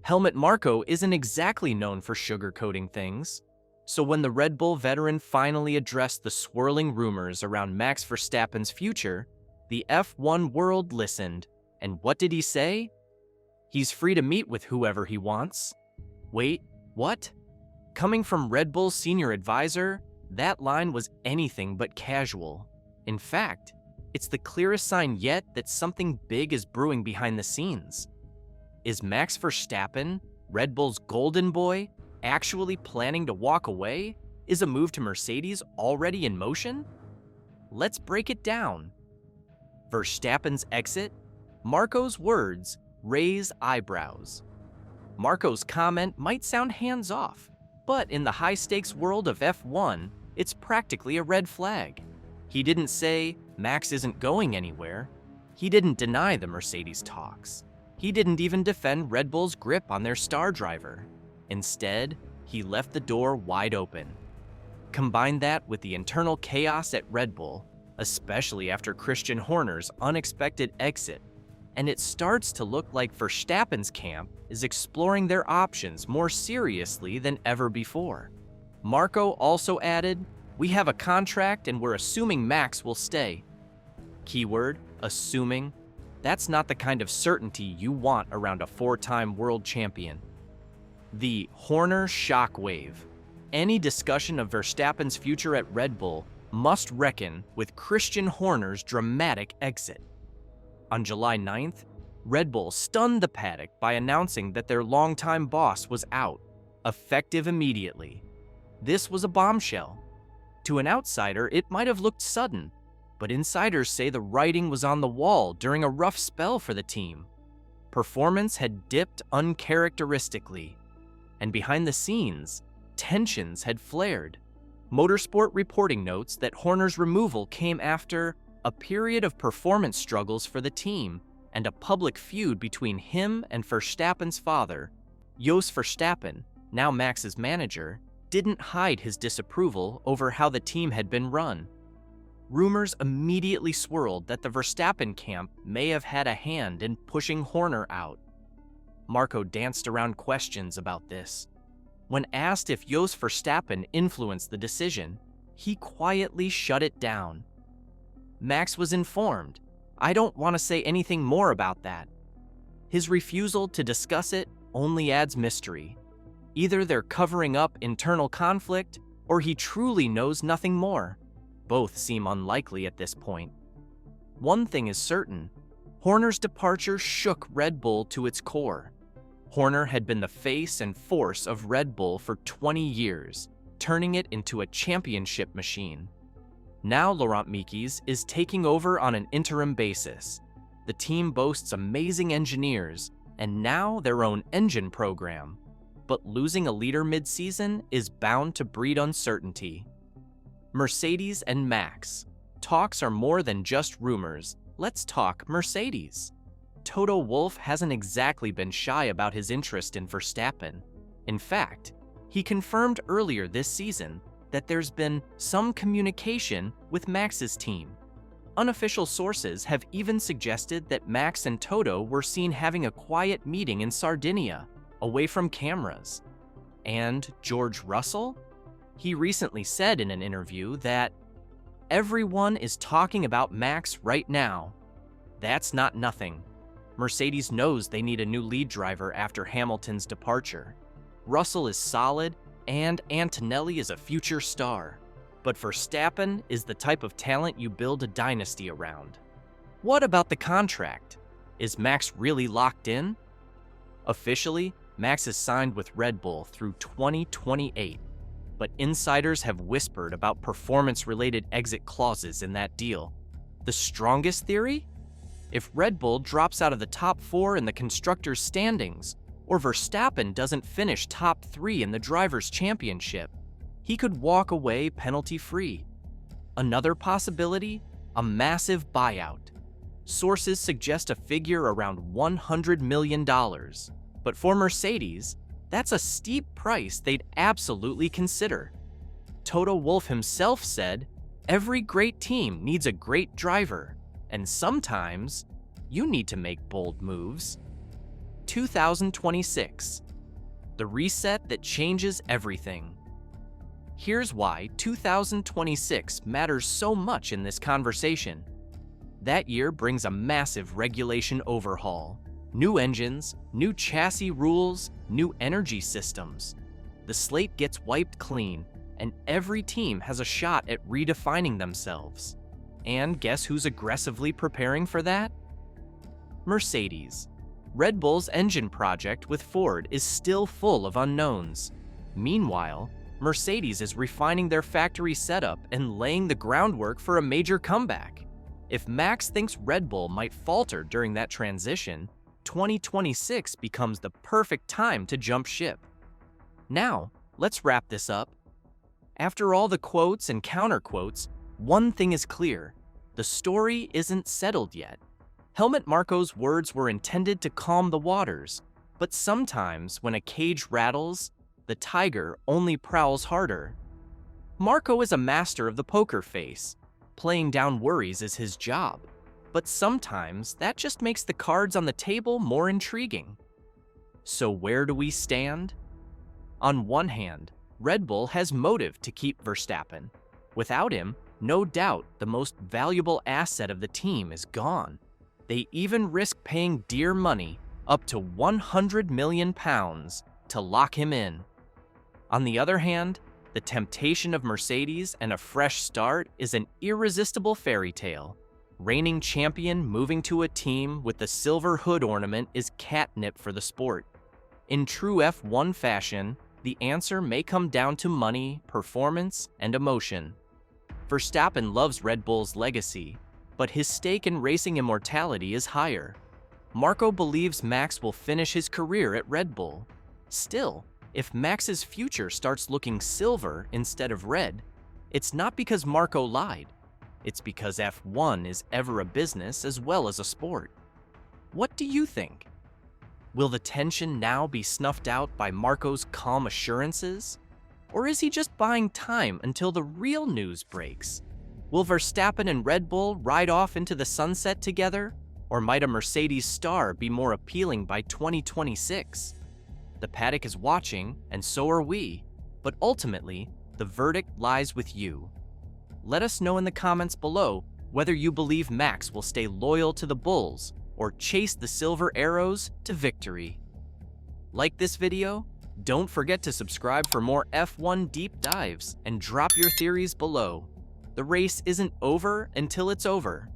Helmut Marko isn't exactly known for sugarcoating things. So when the Red Bull veteran finally addressed the swirling rumors around Max Verstappen's future, the F1 world listened. And what did he say? He's free to meet with whoever he wants. Wait, what? Coming from Red Bull's senior advisor, that line was anything but casual. In fact, it's the clearest sign yet that something big is brewing behind the scenes. Is Max Verstappen, Red Bull's golden boy, actually planning to walk away? Is a move to Mercedes already in motion? Let's break it down. Verstappen's exit? Marko's words raise eyebrows. Marko's comment might sound hands-off, but in the high-stakes world of F1, it's practically a red flag. He didn't say, Max isn't going anywhere. He didn't deny the Mercedes talks. He didn't even defend Red Bull's grip on their star driver. Instead, he left the door wide open. Combine that with the internal chaos at Red Bull, especially after Christian Horner's unexpected exit, and it starts to look like Verstappen's camp is exploring their options more seriously than ever before. Marko also added, "We have a contract and we're assuming Max will stay." Keyword, assuming. That's not the kind of certainty you want around a four-time world champion. The Horner shockwave. Any discussion of Verstappen's future at Red Bull must reckon with Christian Horner's dramatic exit. On July 9th, Red Bull stunned the paddock by announcing that their longtime boss was out, effective immediately. This was a bombshell. To an outsider, it might have looked sudden, but insiders say the writing was on the wall during a rough spell for the team. Performance had dipped uncharacteristically, and behind the scenes, tensions had flared. Motorsport reporting notes that Horner's removal came after a period of performance struggles for the team and a public feud between him and Verstappen's father. Jos Verstappen, now Max's manager, didn't hide his disapproval over how the team had been run. Rumors immediately swirled that the Verstappen camp may have had a hand in pushing Horner out. Marko danced around questions about this. When asked if Jos Verstappen influenced the decision, he quietly shut it down. Max was informed. "I don't want to say anything more about that." His refusal to discuss it only adds mystery. Either they're covering up internal conflict, or he truly knows nothing more. Both seem unlikely at this point. One thing is certain, Horner's departure shook Red Bull to its core. Horner had been the face and force of Red Bull for 20 years, turning it into a championship machine. Now Laurent Mekies is taking over on an interim basis. The team boasts amazing engineers, and now their own engine program. But losing a leader mid-season is bound to breed uncertainty. Mercedes and Max. Talks are more than just rumors. Let's talk Mercedes. Toto Wolff hasn't exactly been shy about his interest in Verstappen. In fact, he confirmed earlier this season that there's been some communication with Max's team. Unofficial sources have even suggested that Max and Toto were seen having a quiet meeting in Sardinia, away from cameras. And George Russell? He recently said in an interview that everyone is talking about Max right now. That's not nothing. Mercedes knows they need a new lead driver after Hamilton's departure. Russell is solid, and Antonelli is a future star. But Verstappen is the type of talent you build a dynasty around. What about the contract? Is Max really locked in? Officially, Max is signed with Red Bull through 2028, but insiders have whispered about performance-related exit clauses in that deal. The strongest theory? If Red Bull drops out of the top 4 in the constructors' standings, or Verstappen doesn't finish top 3 in the Drivers' Championship, he could walk away penalty-free. Another possibility? A massive buyout. Sources suggest a figure around $100 million. But for Mercedes, that's a steep price they'd absolutely consider. Toto Wolff himself said, "Every great team needs a great driver, and sometimes you need to make bold moves." 2026. The reset that changes everything. Here's why 2026 matters so much in this conversation. That year brings a massive regulation overhaul. New engines, new chassis rules, new energy systems. The slate gets wiped clean, and every team has a shot at redefining themselves. And guess who's aggressively preparing for that? Mercedes. Red Bull's engine project with Ford is still full of unknowns. Meanwhile, Mercedes is refining their factory setup and laying the groundwork for a major comeback. If Max thinks Red Bull might falter during that transition, 2026 becomes the perfect time to jump ship. Now, let's wrap this up. After all the quotes and counterquotes, one thing is clear: the story isn't settled yet. Helmut Marko's words were intended to calm the waters, but sometimes when a cage rattles, the tiger only prowls harder. Marko is a master of the poker face. Playing down worries is his job, but sometimes that just makes the cards on the table more intriguing. So where do we stand? On one hand, Red Bull has motive to keep Verstappen. Without him, no doubt the most valuable asset of the team is gone. They even risk paying dear money, up to £100 million, to lock him in. On the other hand, the temptation of Mercedes and a fresh start is an irresistible fairy tale. Reigning champion moving to a team with the silver hood ornament is catnip for the sport. In true F1 fashion, the answer may come down to money, performance, and emotion. Verstappen loves Red Bull's legacy, but his stake in racing immortality is higher. Marko believes Max will finish his career at Red Bull. Still, if Max's future starts looking silver instead of red, it's not because Marko lied. It's because F1 is ever a business as well as a sport. What do you think? Will the tension now be snuffed out by Marko's calm assurances? Or is he just buying time until the real news breaks? Will Verstappen and Red Bull ride off into the sunset together? Or might a Mercedes star be more appealing by 2026? The paddock is watching, and so are we. But ultimately, the verdict lies with you. Let us know in the comments below whether you believe Max will stay loyal to the Bulls or chase the silver arrows to victory. Like this video? Don't forget to subscribe for more F1 deep dives and drop your theories below. The race isn't over until it's over.